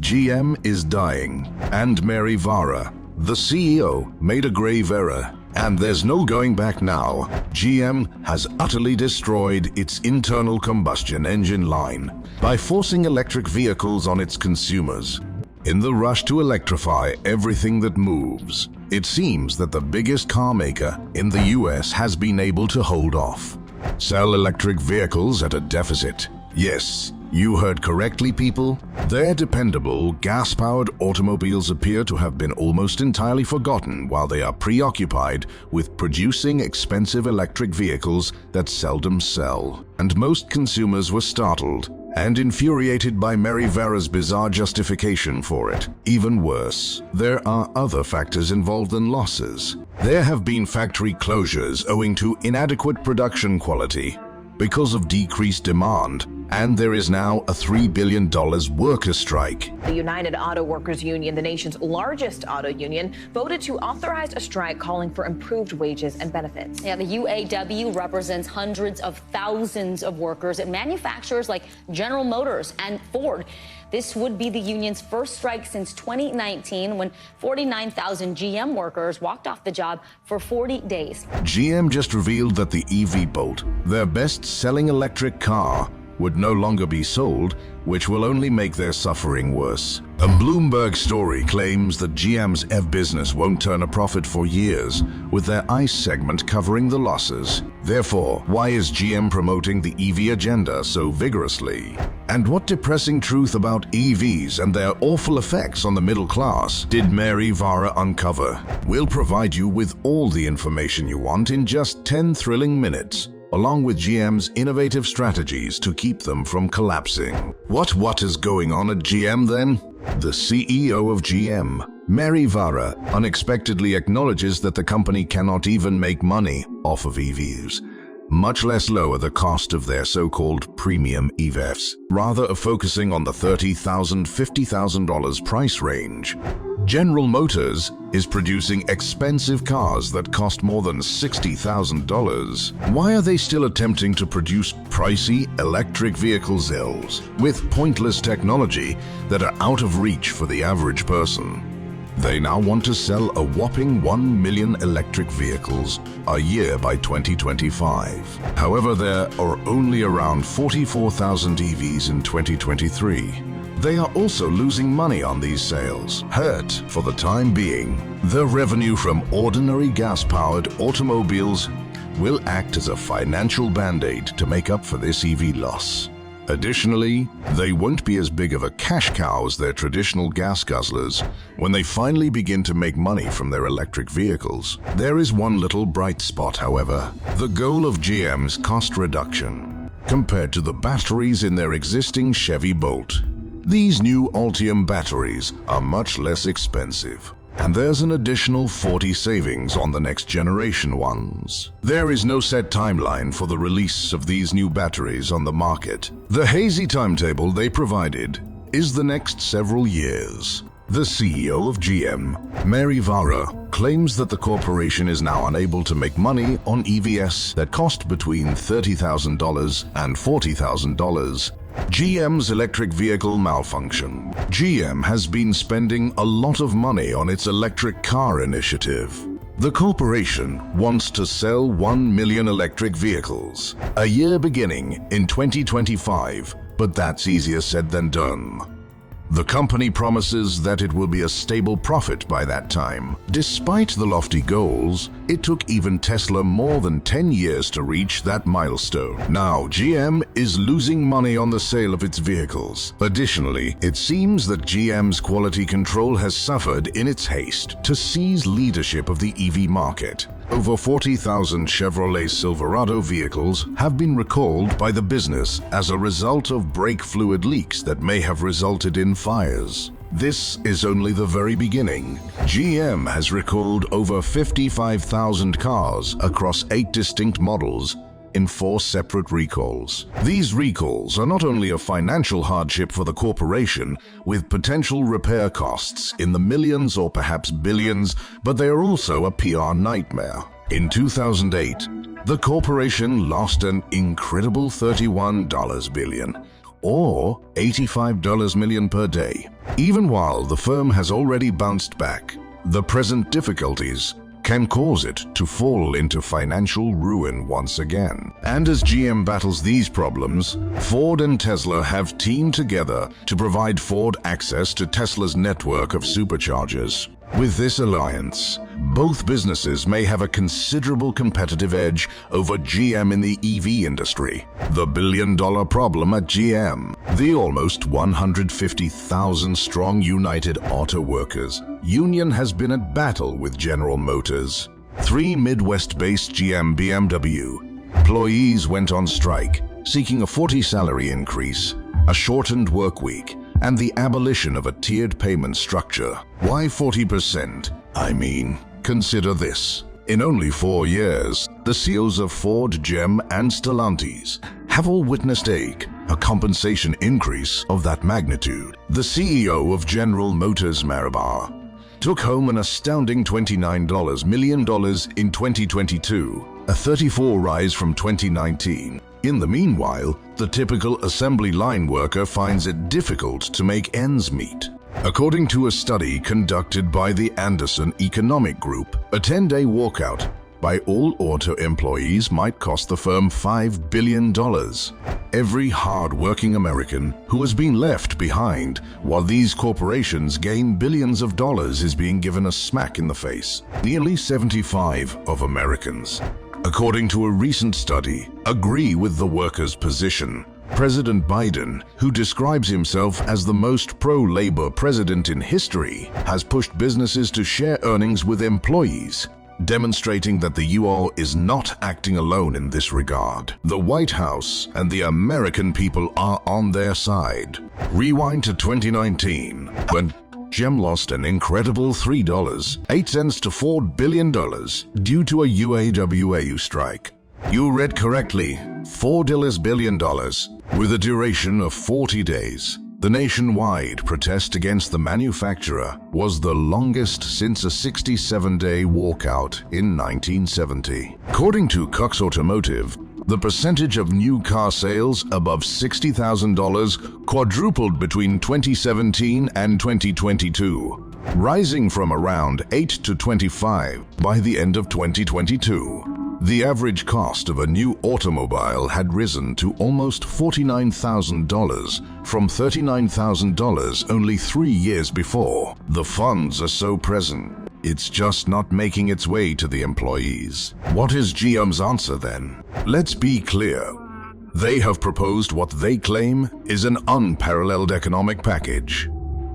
GM is dying, and Mary Barra, the CEO, made a grave error. And there's no going back now. GM has utterly destroyed its internal combustion engine line by forcing electric vehicles on its consumers. In the rush to electrify everything that moves, it seems that the biggest car maker in the US has been able to hold off. Sell electric vehicles at a deficit. Yes, you heard correctly, people. Their dependable, gas-powered automobiles appear to have been almost entirely forgotten while they are preoccupied with producing expensive electric vehicles that seldom sell. And most consumers were startled and infuriated by Mary Barra's bizarre justification for it. Even worse, there are other factors involved than losses. There have been factory closures owing to inadequate production quality because of decreased demand, and there is now a $3 billion worker strike. The United Auto Workers Union, the nation's largest auto union, voted to authorize a strike calling for improved wages and benefits. Yeah, the UAW represents hundreds of thousands of workers at manufacturers like General Motors and Ford. This would be the union's first strike since 2019, when 49,000 GM workers walked off the job for 40 days. GM just revealed that the EV Bolt, their best-selling electric car, would no longer be sold, which will only make their suffering worse. A Bloomberg story claims that GM's EV business won't turn a profit for years, with their ICE segment covering the losses. Therefore, why is GM promoting the EV agenda so vigorously? And what depressing truth about EVs and their awful effects on the middle class did Mary Barra uncover? We'll provide you with all the information you want in just 10 thrilling minutes, along with GM's innovative strategies to keep them from collapsing. What is going on at GM then? The CEO of GM, Mary Barra, unexpectedly acknowledges that the company cannot even make money off of EVs, much less lower the cost of their so-called premium EVs, rather of focusing on the $30,000, $50,000 price range. General Motors is producing expensive cars that cost more than $60,000. Why are they still attempting to produce pricey electric vehicles with pointless technology that are out of reach for the average person? They now want to sell a whopping 1 million electric vehicles a year by 2025. However, there are only around 44,000 EVs in 2023. They are also losing money on these sales. Hurt for the time being. The revenue from ordinary gas-powered automobiles will act as a financial band-aid to make up for this EV loss. Additionally, they won't be as big of a cash cow as their traditional gas guzzlers when they finally begin to make money from their electric vehicles. There is one little bright spot, however: the goal of GM's cost reduction compared to the batteries in their existing Chevy Bolt. These new Ultium batteries are much less expensive, and there's an additional 40 savings on the next generation ones. There is no set timeline for the release of these new batteries on the market. The hazy timetable they provided is the next several years. The CEO of GM, Mary Barra, claims that the corporation is now unable to make money on EVs that cost between $30,000 and $40,000. GM's electric vehicle malfunction. GM has been spending a lot of money on its electric car initiative. The corporation wants to sell 1 million electric vehicles a year beginning in 2025, but that's easier said than done. The company promises that it will be a stable profit by that time. Despite the lofty goals, it took even Tesla more than 10 years to reach that milestone. Now, GM is losing money on the sale of its vehicles. Additionally, it seems that GM's quality control has suffered in its haste to seize leadership of the EV market. Over 40,000 Chevrolet Silverado vehicles have been recalled by the business as a result of brake fluid leaks that may have resulted in fires. This is only the very beginning. GM has recalled over 55,000 cars across 8 distinct models in 4 separate recalls. These recalls are not only a financial hardship for the corporation, with potential repair costs in the millions or perhaps billions, but they are also a PR nightmare. In 2008, the corporation lost an incredible $31 billion, or $85 million per day. Even while the firm has already bounced back, the present difficulties can cause it to fall into financial ruin once again. And as GM battles these problems, Ford and Tesla have teamed together to provide Ford access to Tesla's network of superchargers. With this alliance, both businesses may have a considerable competitive edge over GM in the EV industry. The billion-dollar problem at GM, the almost 150,000-strong United Auto Workers union has been at battle with General Motors. 3 Midwest-based GM BMW employees went on strike, seeking a 40% salary increase, a shortened work week, and the abolition of a tiered payment structure. Why 40%? I mean, consider this. In only 4 years, the CEOs of Ford, GM, and Stellantis have all witnessed a compensation increase of that magnitude. The CEO of General Motors, Mary Barra, took home an astounding $29 million in 2022, a 34% rise from 2019. In the meanwhile, the typical assembly line worker finds it difficult to make ends meet. According to a study conducted by the Anderson Economic Group, a 10-day walkout by all auto employees might cost the firm $5 billion. Every hard-working American who has been left behind while these corporations gain billions of dollars is being given a smack in the face. Nearly 75% of Americans, according to a recent study, agree with the workers' position. President Biden, who describes himself as the most pro-labor president in history, has pushed businesses to share earnings with employees, demonstrating that the U.S. is not acting alone in this regard. The White House and the American people are on their side. Rewind to 2019, when GM lost an incredible $3.08 to $4 billion due to a UAW strike. You read correctly, $4 billion, with a duration of 40 days. The nationwide protest against the manufacturer was the longest since a 67-day walkout in 1970. According to Cox Automotive, the percentage of new car sales above $60,000 quadrupled between 2017 and 2022, rising from around 8 to 25 by the end of 2022. The average cost of a new automobile had risen to almost $49,000 from $39,000 only 3 years before. The funds are so present, it's just not making its way to the employees. What is GM's answer then? Let's be clear. They have proposed what they claim is an unparalleled economic package,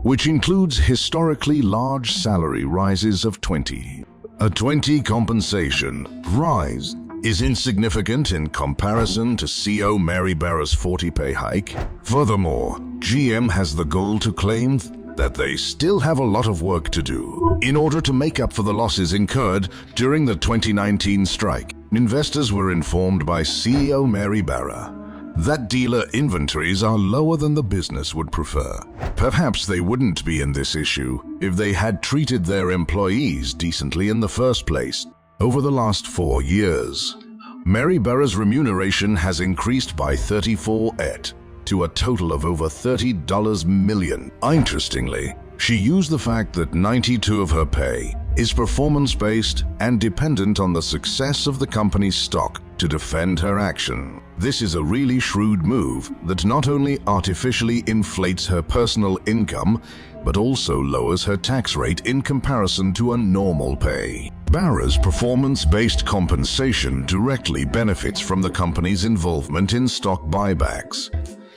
which includes historically large salary rises of 20%. A 20% compensation rise is insignificant in comparison to CEO Mary Barra's 40% pay hike. Furthermore, GM has the goal to claim that they still have a lot of work to do in order to make up for the losses incurred during the 2019 strike. Investors were informed by CEO Mary Barra that dealer inventories are lower than the business would prefer. Perhaps they wouldn't be in this issue if they had treated their employees decently in the first place. Over the last 4 years, Mary Barra's remuneration has increased by 34% to a total of over $30 million. Interestingly, she used the fact that 92% of her pay is performance-based and dependent on the success of the company's stock to defend her action. This is a really shrewd move that not only artificially inflates her personal income, but also lowers her tax rate in comparison to a normal pay. Barra's performance-based compensation directly benefits from the company's involvement in stock buybacks,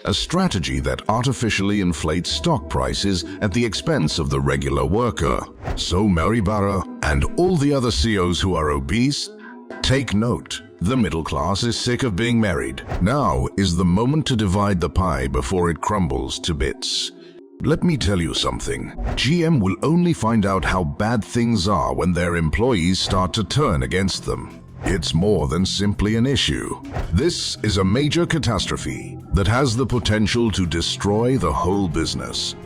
a strategy that artificially inflates stock prices at the expense of the regular worker. So Mary Barra and all the other CEOs who are obese, take note. The middle class is sick of being married. Now is the moment to divide the pie before it crumbles to bits. Let me tell you something. GM will only find out how bad things are when their employees start to turn against them. It's more than simply an issue. This is a major catastrophe that has the potential to destroy the whole business.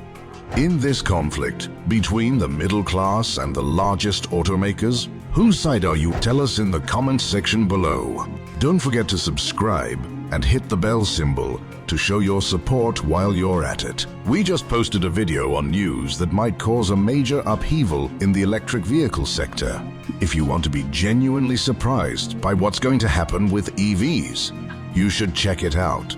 In this conflict between the middle class and the largest automakers, whose side are you? Tell us in the comments section below. Don't forget to subscribe and hit the bell symbol to show your support while you're at it. We just posted a video on news that might cause a major upheaval in the electric vehicle sector. If you want to be genuinely surprised by what's going to happen with EVs, you should check it out.